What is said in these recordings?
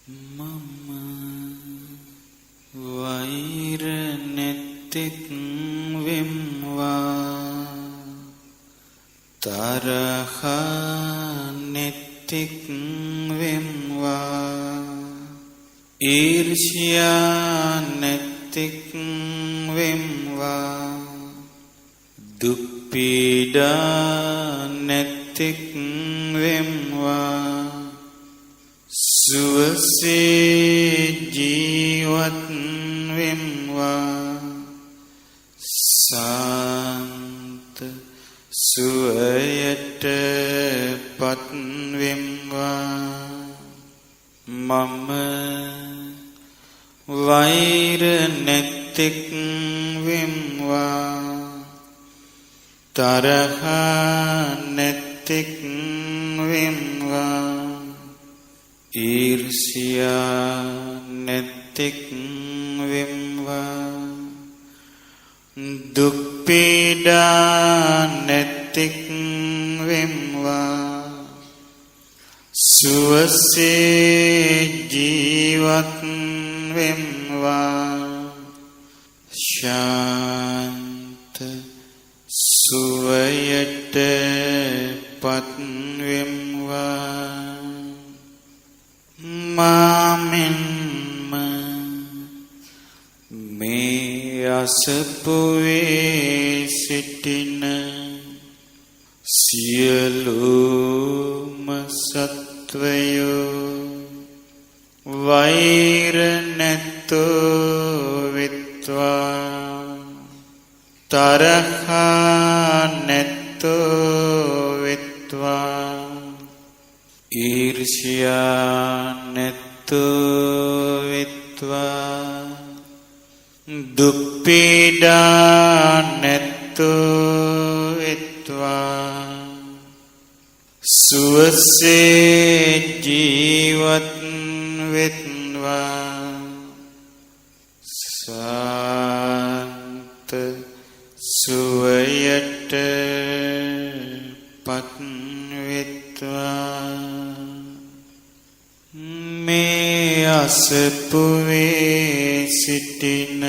මම වෛර නැත්තෙක් වෙම්වා තරහ නැත්තෙක් වෙම්වා ඊර්ෂ්‍යා නැත්තෙක් වෙම්වා දුක් පීඩා නැත්තෙක් වෙම්වා සුවසේ ජීවත් වෙම්වා සාන්ත සුවයට පත් වෙම්වා මම වෛර නැත්තෙක් වෙම්වා තරහ නැත්තෙක් වෙම්වා ඊර්ෂ්‍යා නැත්තෙක් වෙම්වා දුක් පීඩා නැත්තෙක් වෙම්වා සුවසේ ජීවත් වෙම්වා ශාන්ත සුවයට පත් වෙම්වා මාමෙන්ම මේ අසපුවේ සිටින සියලුම සත්වයෝ වෛර නැත්තෝ විත්වා තරහ නැත්තෝ විත්වා ඊර්ෂ්‍යා නැත්තෝ විත්වා දුක් පීඩා නැත්තෝ විත්වා සුවසේ ජීවත් වෙත්වා සාන්ත සුවයට පත් වෙත්වා මේ අසපුවේ සිටින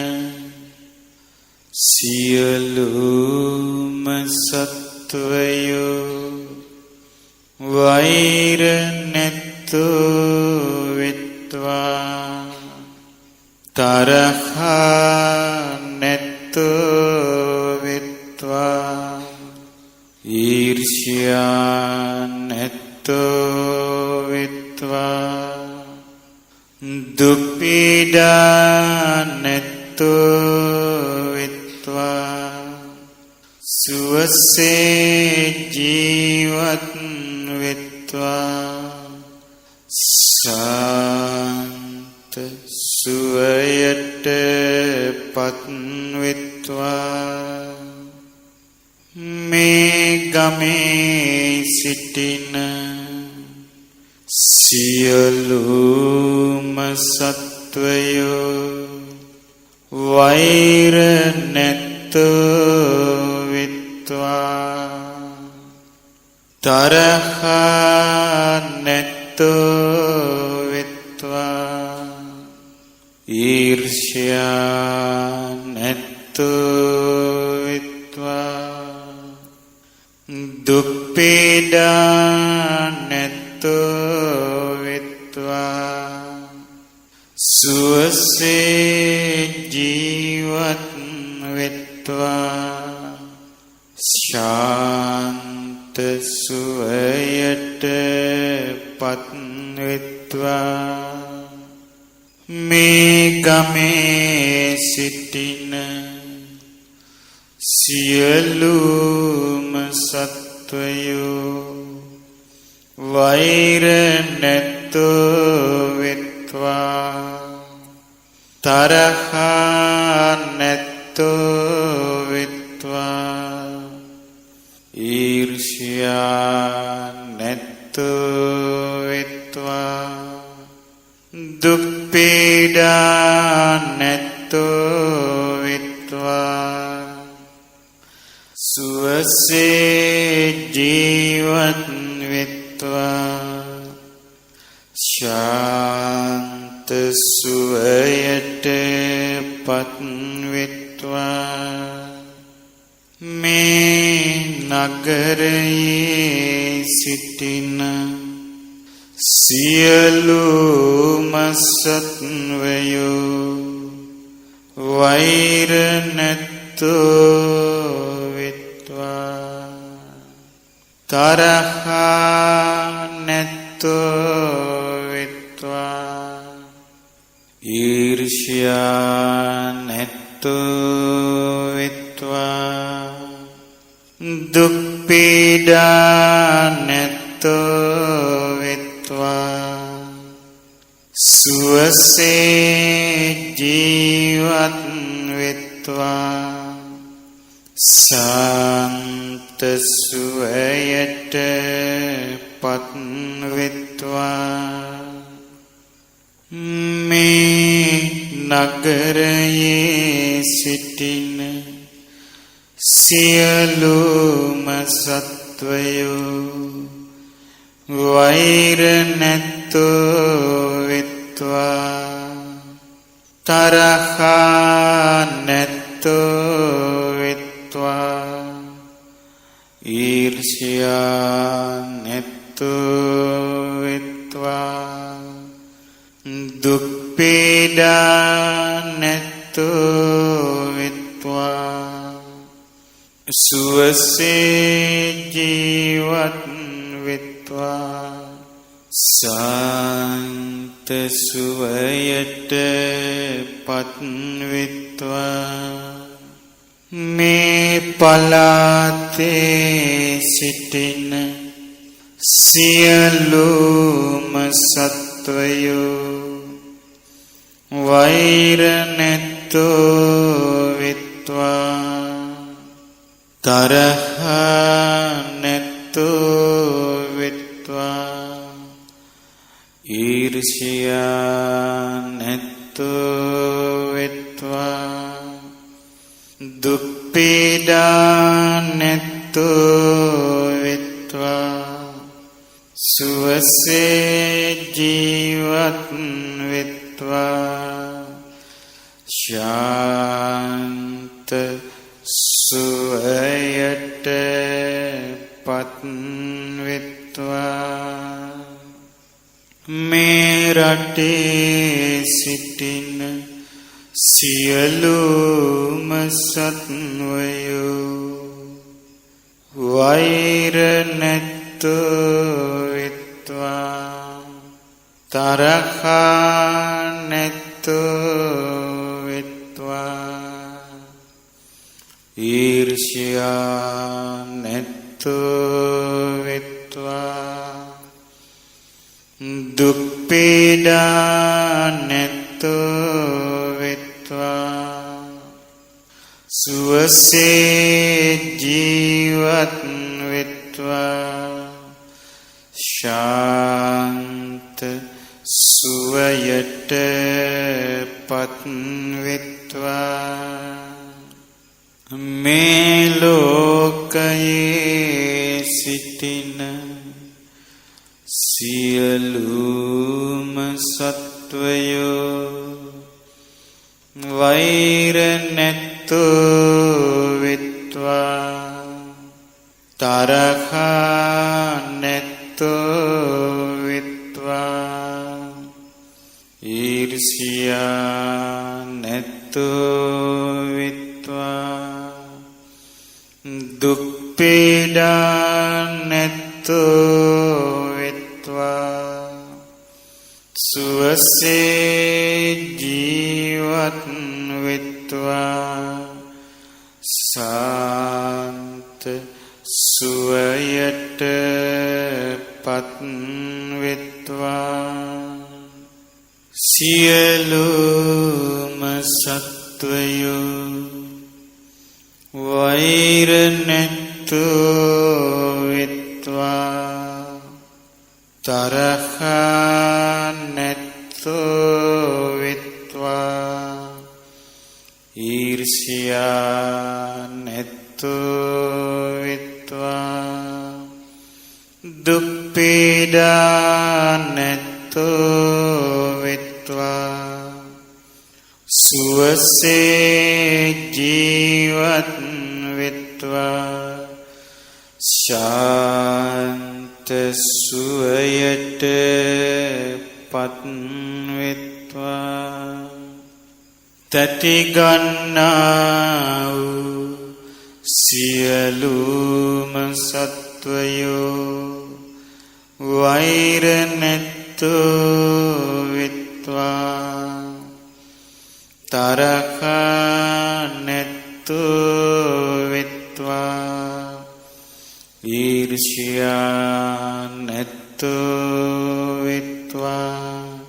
සියලුම සත්වයෝ වෛර නැත්තෝ විත්වා තරහ නැත්තෝ විත්වා ඊර්ෂ්‍යා නැත්තෝ විත්වා දුක් පීඩා නැත්තෝ විත්වා සුවසේ ජීවත් වෙත්වා සාන්ත සුවයට පත් වෙත්වා මේ ගමේ සිටින සියලුම සත්වයෝ වෛර නැත්තෝ විත්වා තරහ නැත්තෝ විත්වා ඊර්ෂ්‍යා නැත්තෝ විත්වා දුක් පීඩා නැත්තෝ විත්වා සුවසේ ජීවත් වෙත්වා ශාන්ත සුවයට පත් වෙත්වා මේ ගමේ සිටින සියලුම සත්වයෝ වෛර නැත්තෝ විත්වා තරහ නැත්තෝ විත්වා ඊර්ෂ්‍යා නැත්තෝ විත්වා දුක් පීඩා නැත්තෝ විත්වා සුවසේ ජීවත් වෙත්වා ශාන්ත සුවයට පත්වෙත්වා මේ නගරයේ සිටින සියලුම සත්වයෝ වෛර නැත්තෝ වෙත්වා තරහ නැත්තෝ වෙත්වා ඊර්ෂ්‍යා නැත්තෝ වෙත්වා දුක් පීඩා නැත්තෝ වෙත්වා සුවසේ ජීවත් වෙත්වා සාන්ත සුවයට පත් වෙත්වා මේ නගරයේ සිටින සියලුම සත්වයෝ වෛර නැත්තෝ වෙත්වා තරහ නැත්තෝ වෙත්වා ඊර්ෂ්‍යා නැත්තෝ වෙත්වා දුක් පීඩා නැත්තෝ වෙත්වා සුවසේ ජීවත් වෙත්වා සාන්ත සුවයට පත් වෙත්වා මේ පලාතේ සිටින සියලුම සත්වයෝ වෛර නැත්තෝ වෙත්වා තරහ නැත්තෝ වෙත්වා ඊර්ෂ්‍යා නැත්තෝ වෙත්වා දුක් පීඩා නැත්තෝ වෙත්වා සුවසේ ජීවත් වෙත්වා ශාන්ත සුවයට පත් වෙත්වා මේ රටේ සිටින සියලුම සත්වයෝ වෛර නැත්තෝ වෙත්වා තරහ නැත්තෝ වෙත්වා ඊර්ෂ්‍යා නැත්තෝ වෙත්වා දුක් පීඩා නැත්තෝ වෙත්වා සුවසේ ජීවත් වෙත්වා ශාන්ත සුවයට පත් වෙත්වා මේ ලෝකයේ සිටින සියලුම සත්වයෝ වෛර නැත්තෝ වෙත්වා තරහ නැත්තෝ වෙත්වා ඊර්ෂ්‍යා නැත්තෝ වෙත්වා දුක් පීඩා නැත්තෝ වෙත්වා සුවසේ ජීවත් වෙත්වා සාන්ත සුවයට පත් වෙත්වා සියලුම සත්වයෝ වෛර නැත්තෝ වෙත්වා තරහ නැත්තෝ වෙත්වා ඊර්ෂ්‍යා නැත්තෝ වෙත්වා දුක් පීඩා නැත්තෝ වෙත්වා සුවසේ ජීවත් වෙත්වා ශාන්ත සුවයට පත් වෙත්වා තැති ගන්නා වූ සියලුම සත්වයෝ වෛර නැත්තෝ වෙත්වා තරහ නැත්තෝ වෙත්වා ඊර්ෂ්‍යා නැත්තෝ වෙත්වා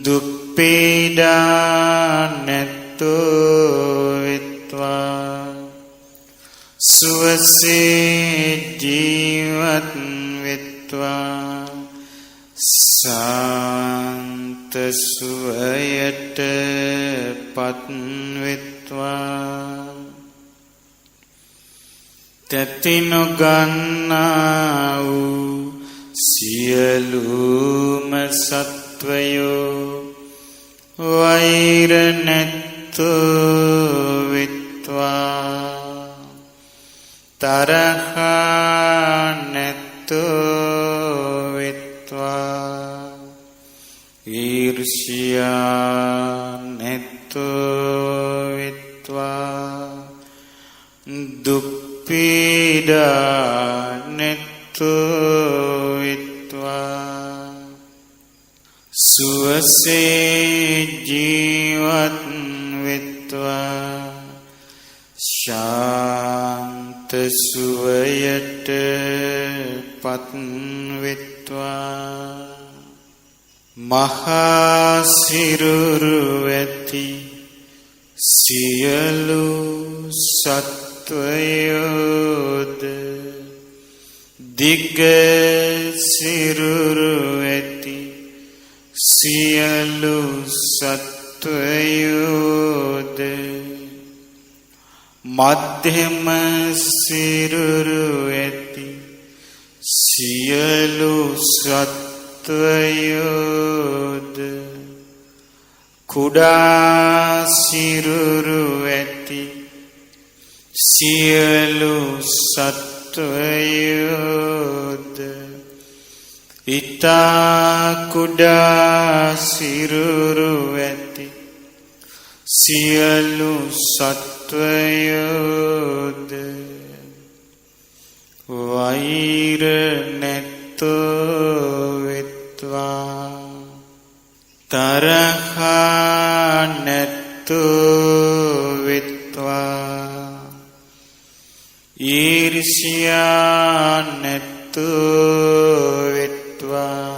දුක් පීඩා නැත්තෝ වෙත්වා සුවසේ ජීවත් වෙත්වා ශාන්ත සුවයට පත් වෙත්වා තැති නොගන්නා වූ සියලුම සත්වයෝ වෛර නැත්තෝ වෙත්වා තරහ නැත්තෝ වෙත්වා ඊර්ෂ්‍යා නැත්තෝ වෙත්වා දුක් පීඩා නැත්තෝ වෙත්වා සුවසේ ජීවත් වෙත්වා ශාන්ත සුවයට පත් වෙත්වා මහා සිරුරු ඇති සියලු සත්වයෝද දිග සිරුරු ඇති සියලු සත්වයෝද මධ්‍යම සිරුරු ඇති සියලු සත්වයෝද කුඩා සිරුරු ඇති සියලු සත්වයෝද ඉතා කුඩා සිරුරු ඇති සියලු සත්වයෝද වෛර නැත්තෝ වෙත්වා තරහ නැත්තෝ වෙත්වා ඊර්ෂ්‍යා නැත්තෝ වෙත්වා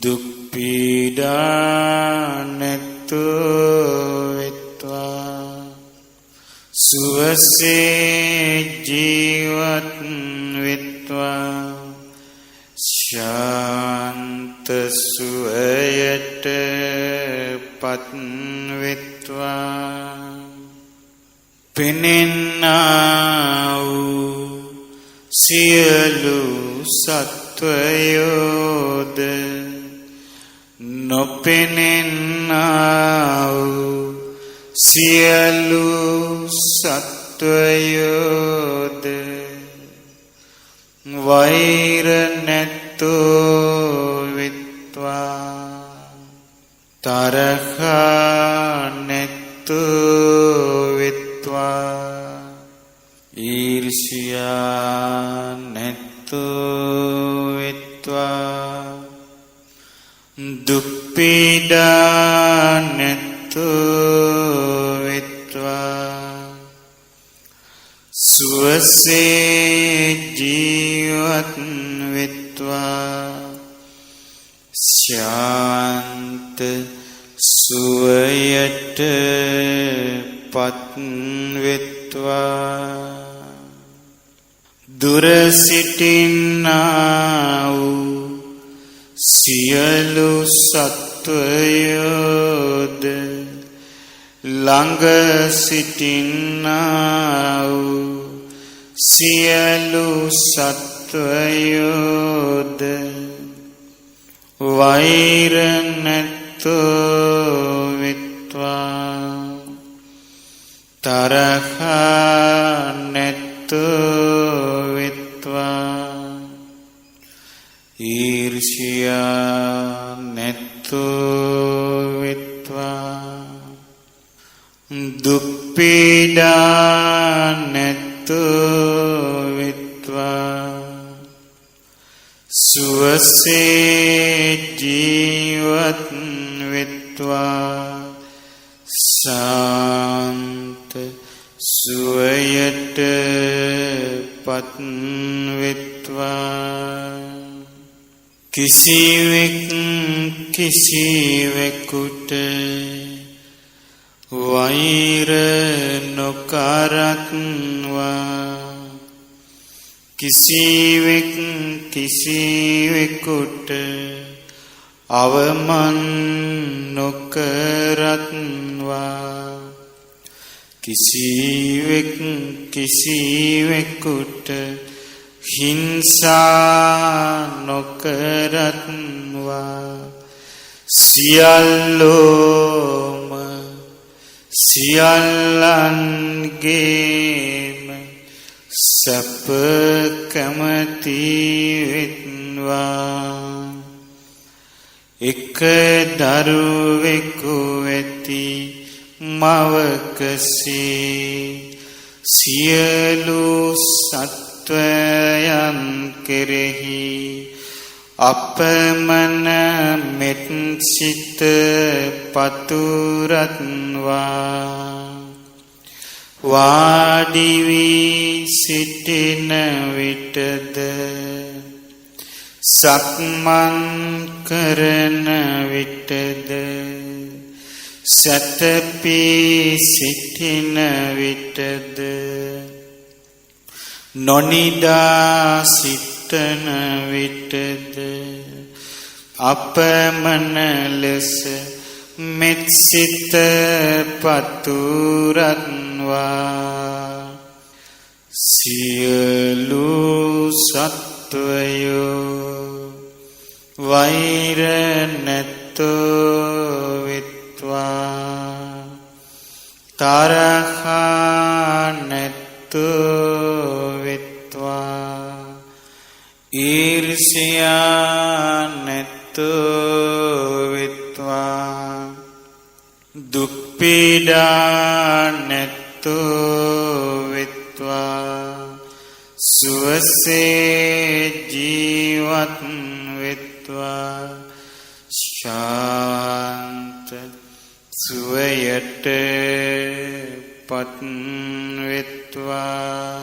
දුක් පීඩා නැත්තෝ වෙත්වා සුවසේ ජීවත් වෙත්වා ශාන්ත සුවයට පත් වෙත්වා පෙනෙන්නා වූ සියලු සත්වයෝද නොපෙනෙන්නා වූ සියලු සත්වයෝද වෛර නැත්තෝ වෙත්වා තරහ නැත්තෝ වෙත්වා ඊර්ෂ්‍යා නැත්තෝ වෙත්වා දුක් පීඩා නැත්තෝ වෙත්වා සුවසේ ජීවත් වෙත්වා ශාන්ත සුවයට පත් වෙත්වා දුර සිටින්නා වූ සියලු සත්වයෝද ළඟ සිටින්නා වූ සියලු සත්වයෝද වෛර නැත්තෝ වෙත්වා තරහා නැතු විත්වා ඊර්ෂ්‍යා නැතු විත්වා දුක් පීඩා නැතු විත්වා සුවසේ ජීවත් විත්වා සාන්ත සුවයට පත් විත්වා කිසිවෙක් කිසිවෙකුට වෛර නොකරත්වා කිසිවෙක් කිසිවෙකුට අවමන් නොකරත්වා කිසිවෙක් කිසිවෙකුට හිංසා නොකරත්වා සියල්ලෝම සියල්ලන්ගේම සැප කැමති වෙත්වා එක දරුවෙකු වෙති මවකසේ සියලු සත්වයන් කෙරෙහි අපමණ මෙත් සිත පතුරත්වා වාඩි වී සිටින විටද සක්මන් කරන විටද සැතපී සිටින විටද නොනිදා සිටන විටද අපමණ ලෙස මෙත් සිත පතුරත්වා සියලු සත්වයෝ වෛර නැතෝ විත්වා තරහා නැතෝ විත්වා ඊර්ෂ්‍යා නැතෝ විත්වා දුක් පීඩා නැතෝ විත්වා සුවසේ ජීවත් විත්වා ශාන්ත සුවයට පත් විත්වා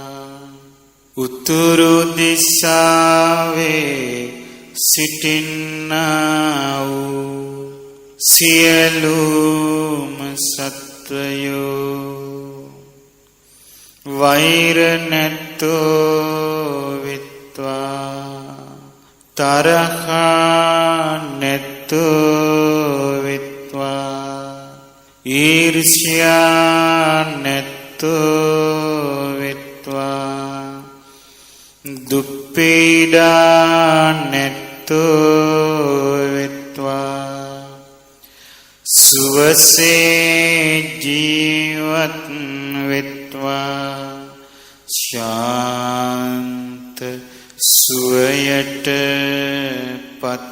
උතුරු දිසාවේ සිටින්නා වූ සියලුම සත්වයෝ වෛර නැතෝ විත්වා තරහා නැතෝ විත්වා ඊර්ෂ්‍යා නැතෝ විත්වා දුක් පීඩා නැතෝ විත්වා සුවසේ ජීවත් විත්වා ශාන්ත සුවයට පත්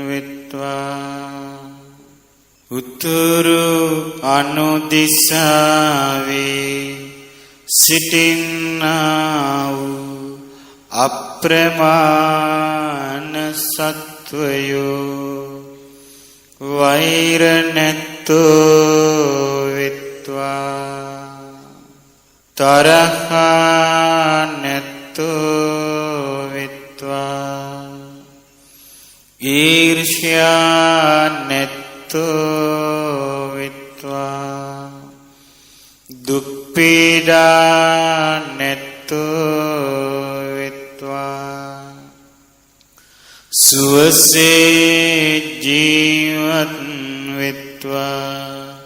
විත්වා උතුරු අනුදිසාවේ සිටින්නා වූ අප්‍රමාණ සත්වයෝ වෛර නැතෝ විත්වා තරහා නැතෝ විත්වා ඊර්ෂ්‍යා නැතෝ විත්වා දුක් පීඩා නැතෝ විත්වා සුවසේ ජීවත් විත්වා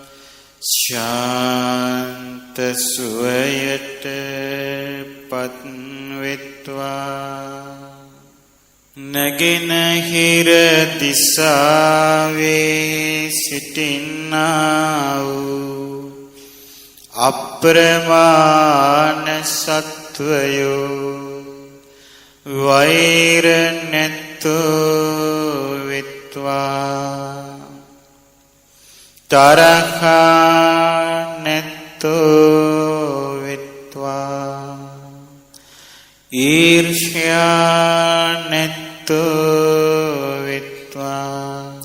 ශාන්ත සුවයට පත් විත්වා නැගෙනහිර දිසාවේ සිටින්නා වූ අප්‍රමාණ සත්වයෝ වෛර නැත්තෝ විත්වා තරහා නැත්තෝ විත්වා ඊර්ෂ්‍යා නැත්තෝ විත්වා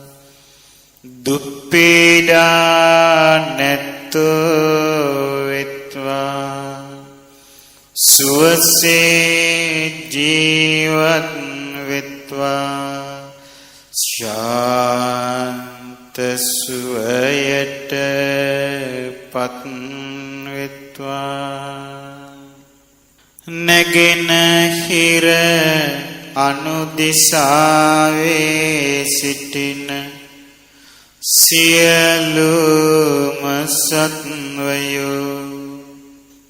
දුප්පීඩා නැත්තෝ විත්වා සුවසේ ජීවත් විත්වා ශාන්ත සුවයට පත් විත්වා නැගෙනහිර අනුදිසාවේ සිටින සියලුම සත්වයෝ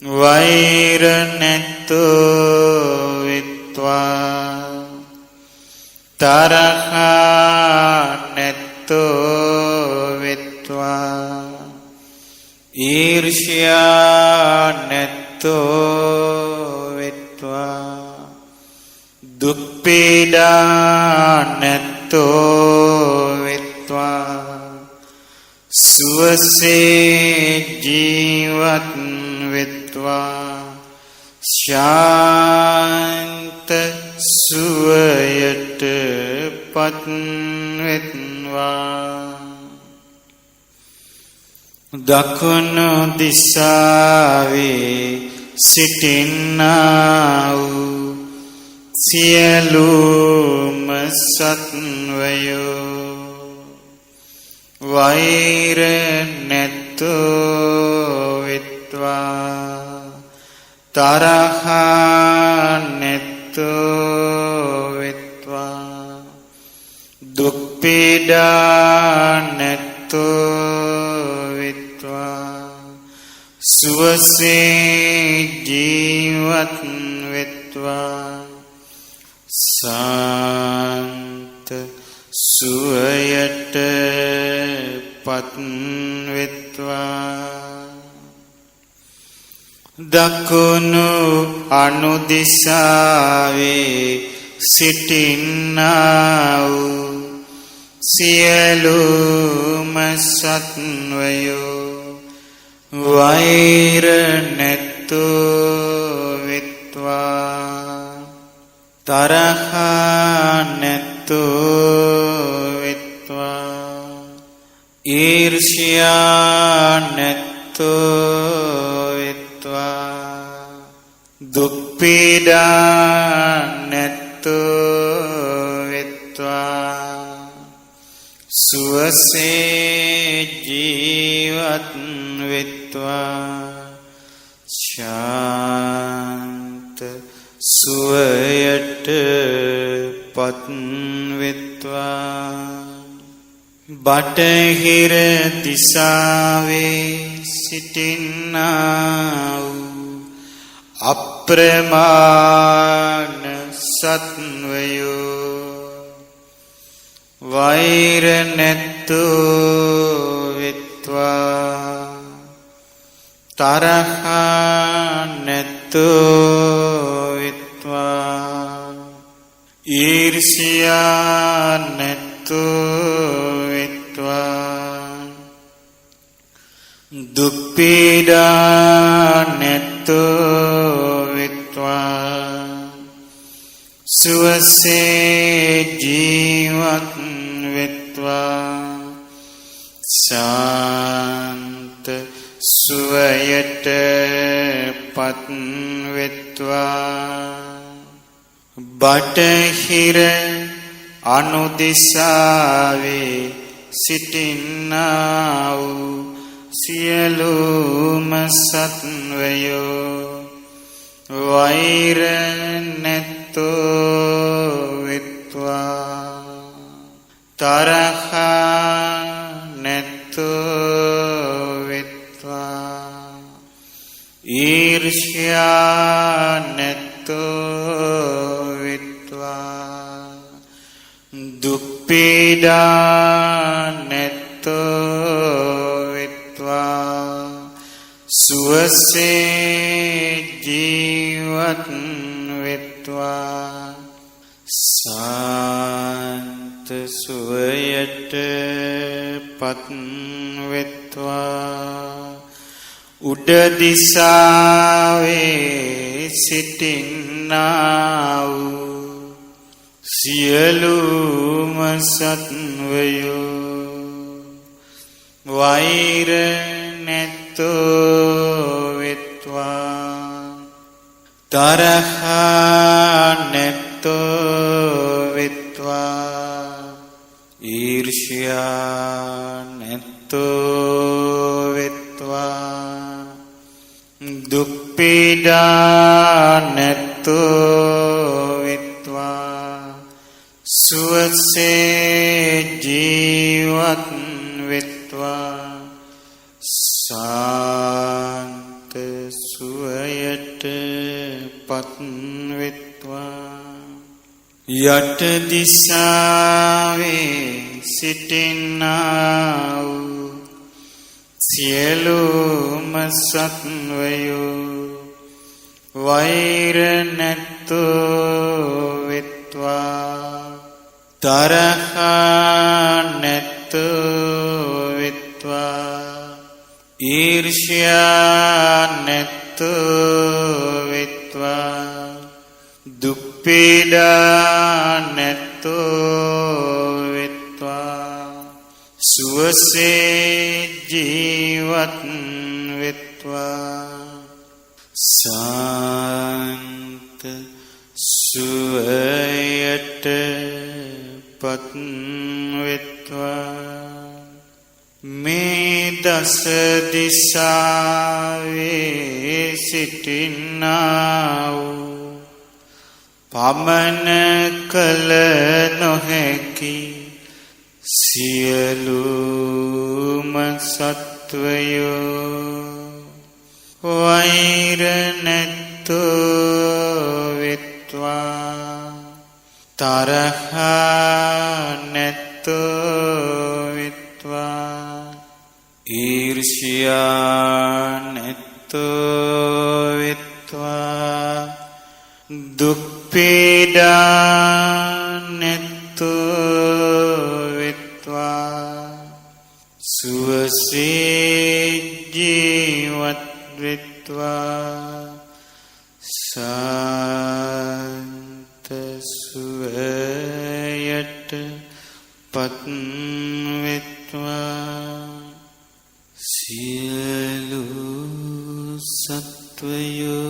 වෛර නැත්තෝ විත්වා තරහා නැත්තෝ විත්වා ඊර්ෂ්‍යා නැත්තෝ විත්වා දුක්පීඩා නැත්තෝ විත්වා සුවසේ ජීවත් විත්වා ශාන්ත සුවයට පත් විත්වා දකුණු දිසාවේ සිටින්නා වූ සියලුම සත්වයෝ වෛර නැත්තෝ විත්වා තරහා නැත්තෝ විත්වා දුක්පීඩා නැත්තෝ විත්වා සුවසේ ජීවත් විත්වා සාන්ත සුවයට පත් විත්වා දකුණු අනුදිසාවේ සිටින්නා වූ සියලුම සත්වයෝ වෛර නැත්තෝ විත්වා තරහා නැත්තෝ විත්වා ඊර්ෂ්‍යා නැත්තෝ විත්වා දුක්පීඩා නැත්තෝ විත්වා සුවසේ ජීවත් විත්වා ශාන්ත සුවයට පත් විත්වා බටහිර දිසාවේ සිටින්නා වූ අප්‍රමාණ සත්වයෝ වෛර නැත්තෝ විත්වා තරහා නැත්තෝ විත්වා ඊර්ෂ්‍යා නැත්තෝ විත්වා දුක්පීඩා නැත්තෝ විත්වා සුවසේ ජීවත් විත්වා ශාන්ත සුවයට පත් විත්වා බටහිර අනුදිසාවේ සිටින්නා වූ සියලුම සත්වයෝ වෛර නැත්තෝ විත්වා තරහා නැත්තෝ විත්වා ඊර්ෂ්‍යා නැත්තෝ විත්වා දුක්පීඩා නැත්තෝ විත්වා සුවසේ ජීවත් වෙත්වා සාන්ත සුවයට පත් වෙත්වා උඩ දිසාවේ සිටින්නා වූ සියලුම සත්වයෝ වෛර නැත්තෝ වෙත්වා තරහා නැත්තෝ වෙත්වා ඊර්ෂ්‍යා නැත්තෝ වෙත්වා දුක් පීඩා නැත්තෝ වෙත්වා සුවසේ ජීවත් වෙත්වා සාන්ත සුවයට පත් වෙත්වා යට දිසාවේ සිටින්නා වූ සියලුම සත්වයෝ වෛර නැත්තෝ වෙත්වා තරහා නැත්තෝ වෙත්වා ඊර්ෂ්‍යා නැත්තෝ වෙත්වා දුක් පීඩා නැත්තෝ වෙත්වා සුවසේ ජීවත් වෙත්වා සාන්ත සුවයට පත් වෙත්වා මේ දස දිසාවේ සිටින්නා වූ පමන කල නොහැකි සියලුම සත්වයෝ වෛර නැත්තෝ වෙත්වා තරහා නැත්තෝ වෙත්වා ඊර්ෂ්‍යා නැත්තෝ වෙත්වා දුක් පීඩා නැත්තෝ වෙත්වා සුවසේ ජීවත් වෙත්වා සාන්ත සුවයට පත් වෙත්වා සියලු සත්වයෝ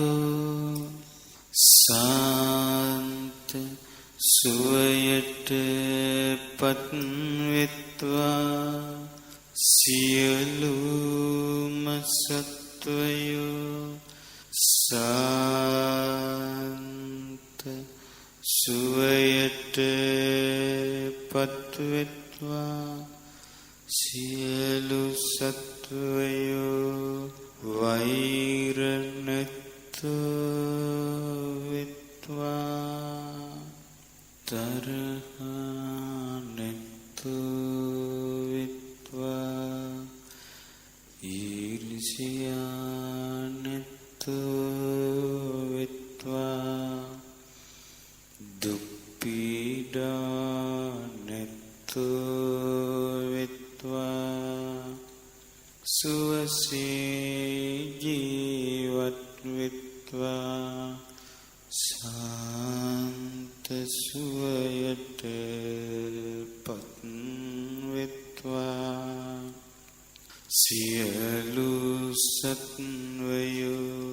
සාන්ත සුවයට පත් වෙත්වා සියලුම සත්වයෝ සාන්ත සුවයට පත් වෙත්වා සියලු සත්වයෝ වෛර නැත්තෝ වෙත්වා තරහා නැත්තෝ වෙත්වා ඊර්ෂ්‍යා නැත්තෝ වෙත්වා දුක් පීඩා නැත්තෝ වෙත්වා සුවසේ ජීවත් වෙත්වා සාන්ත සුවයට පත් වෙත්වා සියලු සත්වයෝ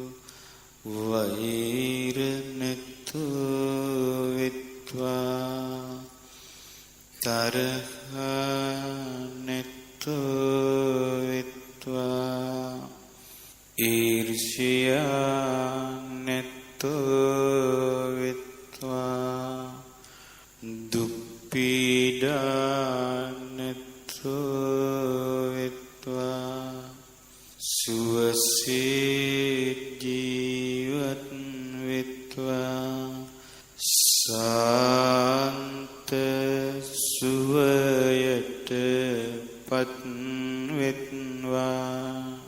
වෛර නැත්තෝ වෙත්වා තරහා නැත්තෝ වෙත්වා ඊර්ෂ්‍යා නැත්තෝ වෙත්වා දුක් පීඩා නැත්තෝ වෙත්වා සුවසේ ජීවත් වෙත්වා සාන්ත සුවයට පත් වෙත්වා